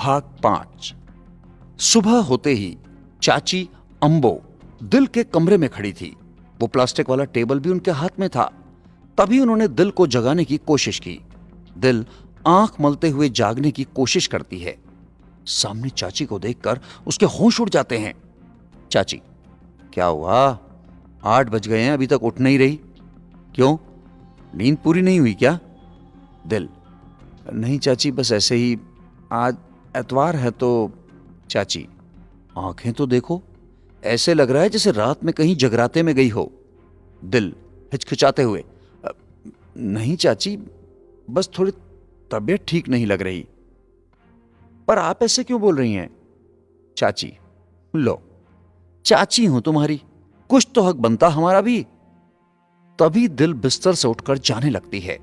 भाग 5। सुबह होते ही चाची अंबो दिल के कमरे में खड़ी थी। वो प्लास्टिक वाला टेबल भी उनके हाथ में था। तभी उन्होंने दिल को जगाने की कोशिश की। दिल आंख मलते हुए जागने की कोशिश करती है। सामने चाची को देखकर उसके होश उड़ जाते हैं। चाची, क्या हुआ? 8 बज गए हैं, अभी तक उठ नहीं रही? क्यों, नींद पूरी नहीं हुई क्या? दिल, नहीं चाची, बस ऐसे ही, आज एतवार है तो। चाची, आंखें तो देखो, ऐसे लग रहा है जैसे रात में कहीं जगराते में गई हो। दिल हिचकिचाते हुए, नहीं चाची, बस थोड़ी तबीयत ठीक नहीं लग रही। पर आप ऐसे क्यों बोल रही हैं? चाची, लो, चाची हूं तुम्हारी, कुछ तो हक बनता हमारा भी। तभी दिल बिस्तर से उठकर जाने लगती है।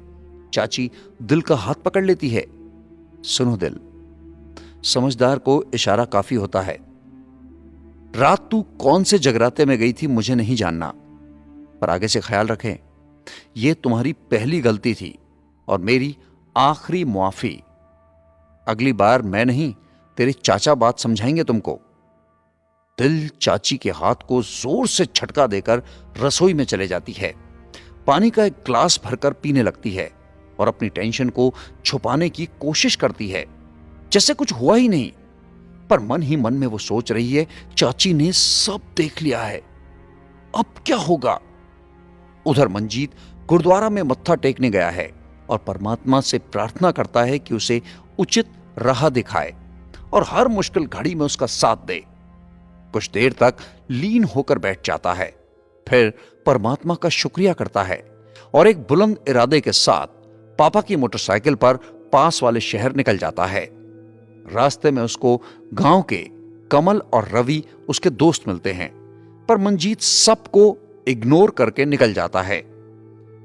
चाची दिल का हाथ पकड़ लेती है। सुनो दिल, समझदार को इशारा काफी होता है। रात तू कौन से जगराते में गई थी मुझे नहीं जानना, पर आगे से ख्याल रखें, यह तुम्हारी पहली गलती थी और मेरी आखिरी मुआफी। अगली बार मैं नहीं, तेरे चाचा बात समझाएंगे तुमको। दिल चाची के हाथ को जोर से झटका देकर रसोई में चले जाती है। पानी का एक ग्लास भरकर पीने लगती है और अपनी टेंशन को छुपाने की कोशिश करती है, जैसे कुछ हुआ ही नहीं। पर मन ही मन में वो सोच रही है, चाची ने सब देख लिया है, अब क्या होगा? उधर मंजीत गुरुद्वारा में मत्था टेकने गया है और परमात्मा से प्रार्थना करता है कि उसे उचित राह दिखाए और हर मुश्किल घड़ी में उसका साथ दे। कुछ देर तक लीन होकर बैठ जाता है, फिर परमात्मा का शुक्रिया करता है और एक बुलंद इरादे के साथ पापा की मोटरसाइकिल पर पास वाले शहर निकल जाता है। रास्ते में उसको गांव के कमल और रवि उसके दोस्त मिलते हैं, पर मंजीत सबको इग्नोर करके निकल जाता है।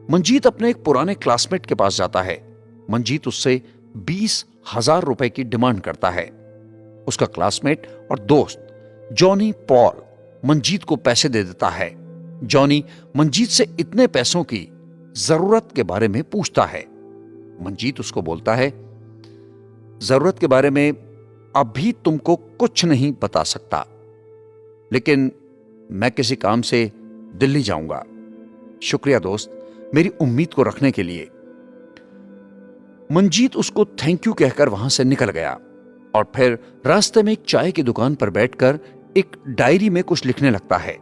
मंजीत अपने एक पुराने क्लासमेट के पास जाता है। मंजीत उससे 20,000 रुपए की डिमांड करता है। उसका क्लासमेट और दोस्त जॉनी पॉल मंजीत को पैसे दे देता है। जॉनी मंजीत से इतने पैसों की जरूरत के बारे में पूछता है। मंजीत उसको बोलता है, जरूरत के बारे में अभी तुमको कुछ नहीं बता सकता, लेकिन मैं किसी काम से दिल्ली जाऊंगा। शुक्रिया दोस्त, मेरी उम्मीद को रखने के लिए। मंजीत उसको थैंक यू कहकर वहां से निकल गया और फिर रास्ते में एक चाय की दुकान पर बैठकर एक डायरी में कुछ लिखने लगता है।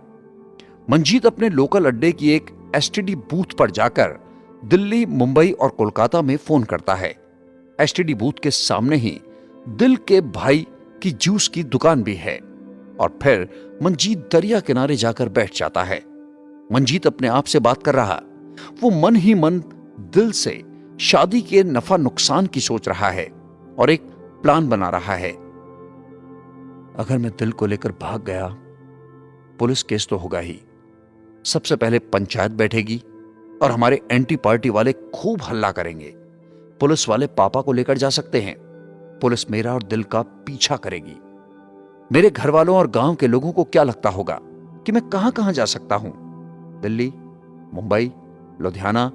मंजीत अपने लोकल अड्डे की एक एसटीडी बूथ पर जाकर दिल्ली, मुंबई और कोलकाता में फोन करता है। एसटीडी बूथ के सामने ही दिल के भाई की जूस की दुकान भी है और फिर मंजीत दरिया किनारे जाकर बैठ जाता है। मंजीत अपने आप से बात कर रहा, वो मन ही मन दिल से शादी के नफा नुकसान की सोच रहा है और एक प्लान बना रहा है। अगर मैं दिल को लेकर भाग गया, पुलिस केस तो होगा ही। सबसे पहले पंचायत बैठेगी और हमारे एंटी पार्टी वाले खूब हल्ला करेंगे। पुलिस वाले पापा को लेकर जा सकते हैं। पुलिस मेरा और दिल का पीछा करेगी। मेरे घर वालों और गांव के लोगों को क्या लगता होगा कि मैं कहां कहां जा सकता हूं? दिल्ली, मुंबई, लुधियाना।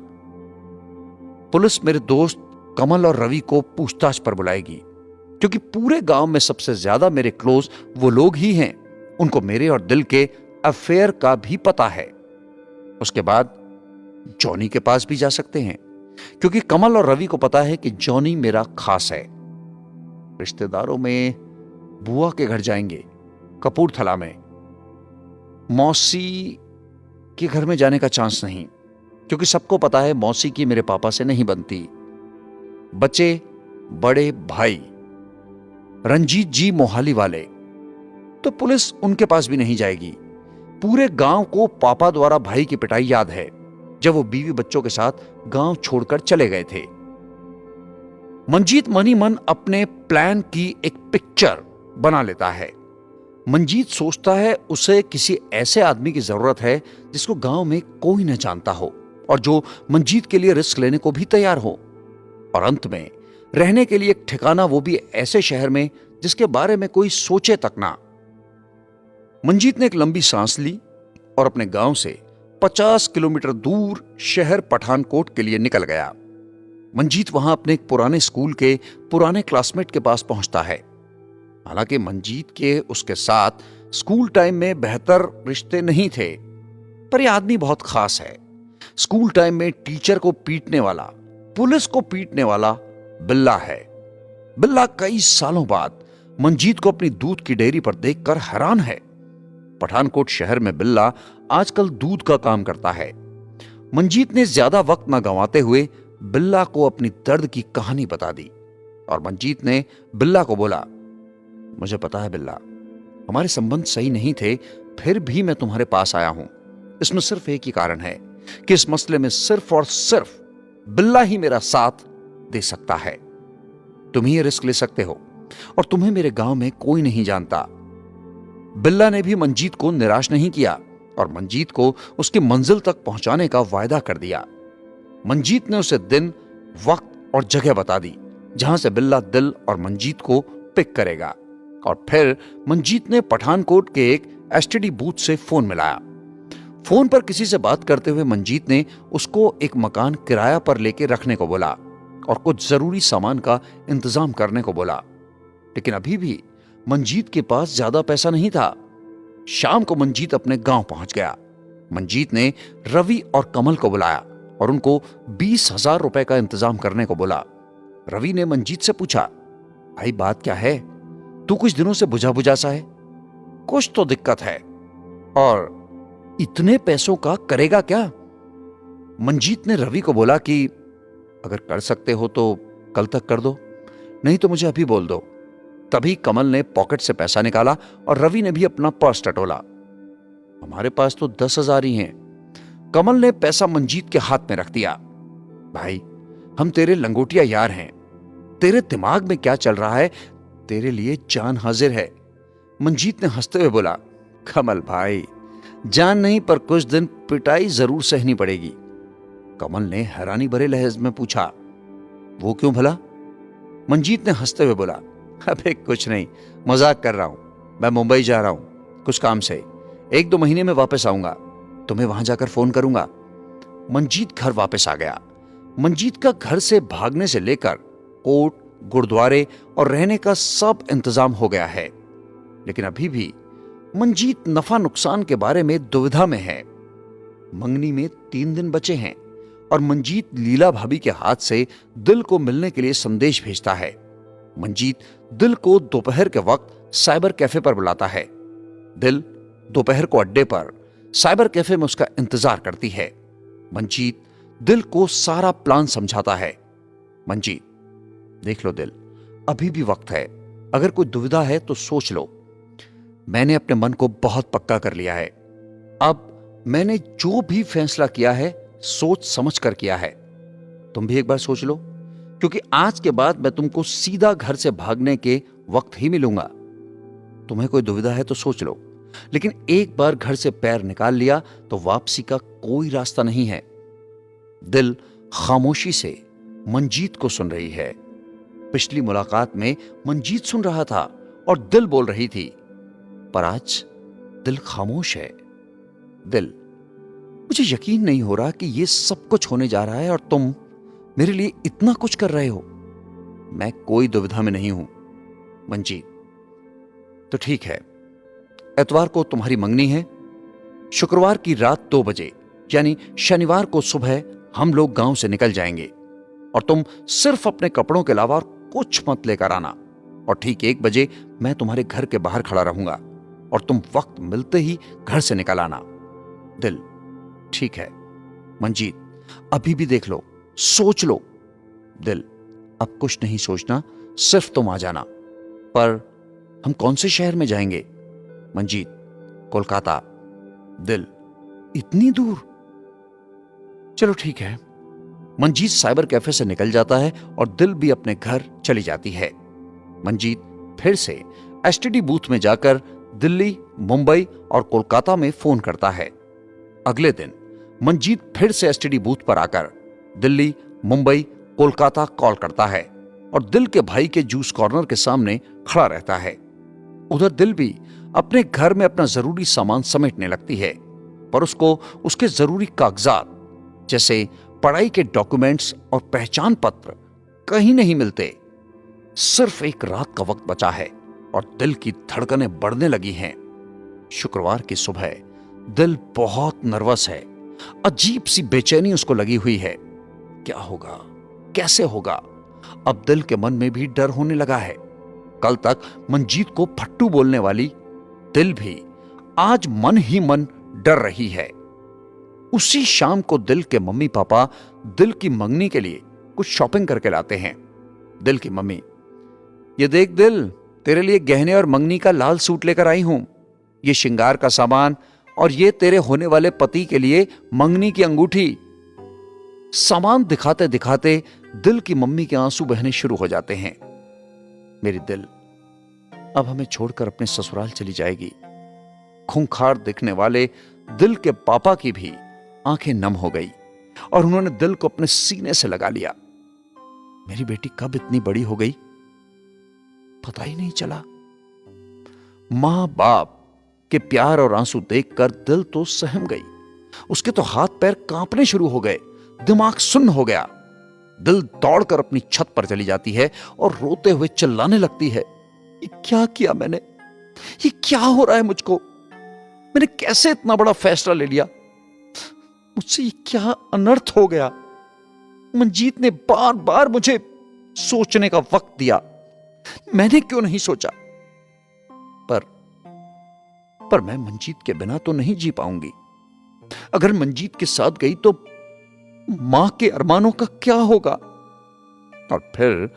पुलिस मेरे दोस्त कमल और रवि को पूछताछ पर बुलाएगी, क्योंकि पूरे गांव में सबसे ज्यादा मेरे क्लोज वो लोग ही हैं। उनको मेरे और दिल के अफेयर का भी पता है। उसके बाद जॉनी के पास भी जा सकते हैं, क्योंकि कमल और रवि को पता है कि जॉनी मेरा खास है। रिश्तेदारों में बुआ के घर जाएंगे, कपूरथला में। मौसी के घर में जाने का चांस नहीं, क्योंकि सबको पता है मौसी की मेरे पापा से नहीं बनती। बचे बड़े भाई रंजीत जी मोहाली वाले, तो पुलिस उनके पास भी नहीं जाएगी। पूरे गांव को पापा द्वारा भाई की पिटाई याद है, जब वो बीवी बच्चों के साथ गांव छोड़कर चले गए थे। मंजीत मन ही मन अपने प्लान की एक पिक्चर बना लेता है। मंजीत सोचता है उसे किसी ऐसे आदमी की जरूरत है जिसको गांव में कोई न जानता हो और जो मंजीत के लिए रिस्क लेने को भी तैयार हो, और अंत में रहने के लिए एक ठिकाना, वो भी ऐसे शहर में जिसके बारे में कोई सोचे तक ना। मंजीत ने एक लंबी सांस ली और अपने गांव से 50 किलोमीटर दूर शहर पठानकोट के लिए निकल गया। मंजीत वहां अपने एक पुराने स्कूल के पुराने क्लासमेट के पास पहुंचता है। हालांकि मंजीत के उसके साथ स्कूल टाइम में बेहतर रिश्ते नहीं थे, पर यह आदमी बहुत खास है। स्कूल टाइम में टीचर को पीटने वाला, पुलिस को पीटने वाला बिल्ला है। बिल्ला कई सालों बाद मंजीत को अपनी दूध की डेयरी पर देखकर हैरान है। पठानकोट शहर में बिल्ला आजकल दूध का काम करता है। मंजीत ने ज्यादा वक्त न गंवाते हुए बिल्ला को अपनी दर्द की कहानी बता दी और मंजीत ने बिल्ला को बोला, मुझे पता है बिल्ला, हमारे संबंध सही नहीं थे, फिर भी मैं तुम्हारे पास आया हूं। इसमें सिर्फ एक ही कारण है कि इस मसले में सिर्फ और सिर्फ बिल्ला ही मेरा साथ दे सकता है। तुम ही ये रिस्क ले सकते हो और तुम्हें मेरे गांव में कोई नहीं जानता। बिल्ला ने भी मंजीत को निराश नहीं किया और मंजीत को उसकी मंजिल तक पहुंचाने का वायदा कर दिया। मंजीत ने उसे दिन, वक्त और जगह बता दी जहां से बिल्ला दिल और मंजीत को पिक करेगा और फिर मंजीत ने पठानकोट के एक एसटीडी बूथ से फोन मिलाया। फोन पर किसी से बात करते हुए मंजीत ने उसको एक मकान किराया पर लेके रखने को बोला और कुछ जरूरी सामान का इंतजाम करने को बोला। लेकिन अभी भी मंजीत के पास ज्यादा पैसा नहीं था। शाम को मंजीत अपने गांव पहुंच गया। मंजीत ने रवि और कमल को बुलाया और उनको 20,000 रुपए का इंतजाम करने को बोला। रवि ने मंजीत से पूछा, भाई बात क्या है? तू कुछ दिनों से बुझा बुझा सा है, कुछ तो दिक्कत है, और इतने पैसों का करेगा क्या? मंजीत ने रवि को बोला कि अगर कर सकते हो तो कल तक कर दो, नहीं तो मुझे अभी बोल दो। तभी कमल ने पॉकेट से पैसा निकाला और रवि ने भी अपना पर्स टटोला। हमारे पास तो 10,000 ही हैं। कमल ने पैसा मंजीत के हाथ में रख दिया। भाई, हम तेरे लंगोटिया यार हैं, तेरे दिमाग में क्या चल रहा है? तेरे लिए जान हाजिर है। मंजीत ने हंसते हुए बोला, कमल भाई, जान नहीं पर कुछ दिन पिटाई जरूर सहनी पड़ेगी। कमल ने हैरानी भरे लहजे में पूछा, वो क्यों भला? मंजीत ने हंसते हुए बोला, अबे कुछ नहीं, मजाक कर रहा हूं। मैं मुंबई जा रहा हूं कुछ काम से, 1-2 महीने में वापस आऊंगा, तुम्हें वहां जाकर फोन करूंगा। मंजीत घर वापस आ गया। मंजीत का घर से भागने से लेकर कोर्ट, गुरुद्वारे और रहने का सब इंतजाम हो गया है, लेकिन अभी भी मंजीत नफा नुकसान के बारे में दुविधा में है। मंगनी में 3 दिन बचे हैं और मंजीत लीला भाभी के हाथ से दिल को मिलने के लिए संदेश भेजता है। मंजीत दिल को दोपहर के वक्त साइबर कैफे पर बुलाता है। दिल दोपहर को अड्डे पर साइबर कैफे में उसका इंतजार करती है। मंजीत दिल को सारा प्लान समझाता है। मंजीत, देख लो दिल, अभी भी वक्त है, अगर कोई दुविधा है तो सोच लो। मैंने अपने मन को बहुत पक्का कर लिया है। अब मैंने जो भी फैसला किया है सोच समझ कर किया है। तुम भी एक बार सोच लो, क्योंकि आज के बाद मैं तुमको सीधा घर से भागने के वक्त ही मिलूंगा। तुम्हें कोई दुविधा है तो सोच लो, लेकिन एक बार घर से पैर निकाल लिया तो वापसी का कोई रास्ता नहीं है। दिल खामोशी से मंजीत को सुन रही है। पिछली मुलाकात में मंजीत सुन रहा था और दिल बोल रही थी, पर आज दिल खामोश है। दिल, मुझे यकीन नहीं हो रहा कि ये सब कुछ होने जा रहा है और तुम मेरे लिए इतना कुछ कर रहे हो। मैं कोई दुविधा में नहीं हूं। मंजीत, तो ठीक है, एतवार को तुम्हारी मंगनी है। शुक्रवार की रात 2 बजे यानी शनिवार को सुबह हम लोग गांव से निकल जाएंगे और तुम सिर्फ अपने कपड़ों के अलावा और कुछ मत लेकर आना। और ठीक 1 बजे मैं तुम्हारे घर के बाहर खड़ा रहूंगा और तुम वक्त मिलते ही घर से निकल आना। दिल, ठीक है। मंजीत, अभी भी देख लो, सोच लो। दिल, अब कुछ नहीं सोचना, सिर्फ तुम आ जाना। पर हम कौन से शहर में जाएंगे? मंजीत, कोलकाता। दिल, इतनी दूर? चलो ठीक है। मंजीत साइबर कैफे से निकल जाता है और दिल भी अपने घर चली जाती है। मंजीत फिर से एसटीडी बूथ में जाकर दिल्ली, मुंबई और कोलकाता में फोन करता है। अगले दिन मंजीत फिर से एसटीडी बूथ पर आकर दिल्ली, मुंबई, कोलकाता कॉल करता है और दिल के भाई के जूस कॉर्नर के सामने खड़ा रहता है। उधर दिल भी अपने घर में अपना जरूरी सामान समेटने लगती है, पर उसको उसके जरूरी कागजात जैसे पढ़ाई के डॉक्यूमेंट्स और पहचान पत्र कहीं नहीं मिलते। सिर्फ एक रात का वक्त बचा है और दिल की धड़कनें बढ़ने लगी हैं। शुक्रवार की सुबह दिल बहुत नर्वस है। अजीब सी बेचैनी उसको लगी हुई है। क्या होगा, कैसे होगा? अब दिल के मन में भी डर होने लगा है। कल तक मंजीत को फट्टू बोलने वाली दिल भी आज मन ही मन डर रही है। उसी शाम को दिल के मम्मी पापा दिल की मंगनी के लिए कुछ शॉपिंग करके लाते हैं। दिल की मम्मी, ये देख दिल, तेरे लिए गहने और मंगनी का लाल सूट लेकर आई हूं, ये श्रृंगार का सामान, और ये तेरे होने वाले पति के लिए मंगनी की अंगूठी। सामान दिखाते दिखाते दिल की मम्मी के आंसू बहने शुरू हो जाते हैं। मेरी दिल अब हमें छोड़कर अपने ससुराल चली जाएगी। खूंखार दिखने वाले दिल के पापा की भी आंखें नम हो गई और उन्होंने दिल को अपने सीने से लगा लिया। मेरी बेटी कब इतनी बड़ी हो गई, पता ही नहीं चला। मां बाप के प्यार और आंसू देखकर दिल तो सहम गई। उसके तो हाथ पैर कांपने शुरू हो गए, दिमाग सुन्न हो गया। दिल दौड़कर अपनी छत पर चली जाती है और रोते हुए चिल्लाने लगती है, ये क्या किया मैंने? ये क्या हो रहा है मुझको? मैंने कैसे इतना बड़ा फैसला ले लिया? मुझसे ये क्या अनर्थ हो गया? मंजीत ने बार बार मुझे सोचने का वक्त दिया, मैंने क्यों नहीं सोचा? पर मैं मंजीत के बिना तो नहीं जी पाऊंगी। अगर मंजीत के साथ गई तो मां के अरमानों का क्या होगा? और फिर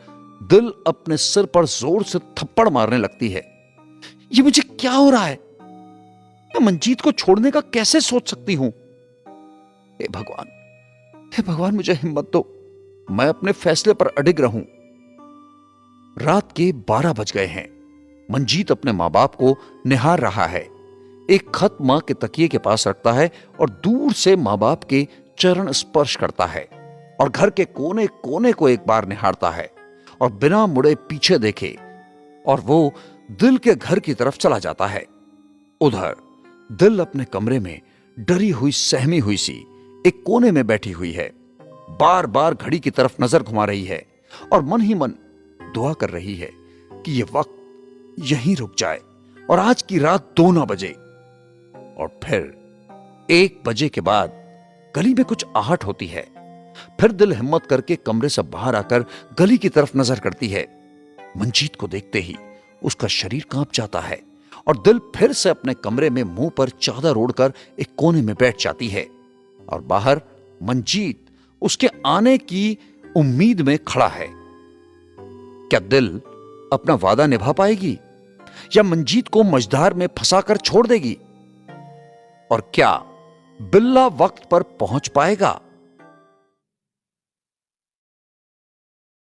दिल अपने सिर पर जोर से थप्पड़ मारने लगती है। ये मुझे क्या हो रहा है? मैं मंजीत को छोड़ने का कैसे सोच सकती हूं? हे भगवान, मुझे हिम्मत दो, मैं अपने फैसले पर अडिग रहूं। रात के 12 बज गए हैं। मंजीत अपने मां बाप को निहार रहा है। एक खत मां के तकिए के पास रखता है और दूर से मां बाप के चरण स्पर्श करता है और घर के कोने कोने को एक बार निहारता है और बिना मुड़े पीछे देखे और वो दिल के घर की तरफ चला जाता है। उधर दिल अपने कमरे में डरी हुई, सहमी हुई सी एक कोने में बैठी हुई है। बार बार घड़ी की तरफ नजर घुमा रही है और मन ही मन दुआ कर रही है कि ये वक्त यहीं रुक जाए और आज की रात 2 ना बजे। और फिर 1 बजे के बाद गली में कुछ आहट होती है। फिर दिल हिम्मत करके कमरे से बाहर आकर गली की तरफ नजर करती है। मंजीत को देखते ही उसका शरीर कांप जाता है और दिल फिर से अपने कमरे में मुंह पर चादर ओढ़कर एक कोने में बैठ जाती है और बाहर मंजीत उसके आने की उम्मीद में खड़ा है। क्या दिल अपना वादा निभा पाएगी या मंजीत को मझधार में फंसाकर छोड़ देगी? और क्या बिल्ला वक्त पर पहुंच पाएगा?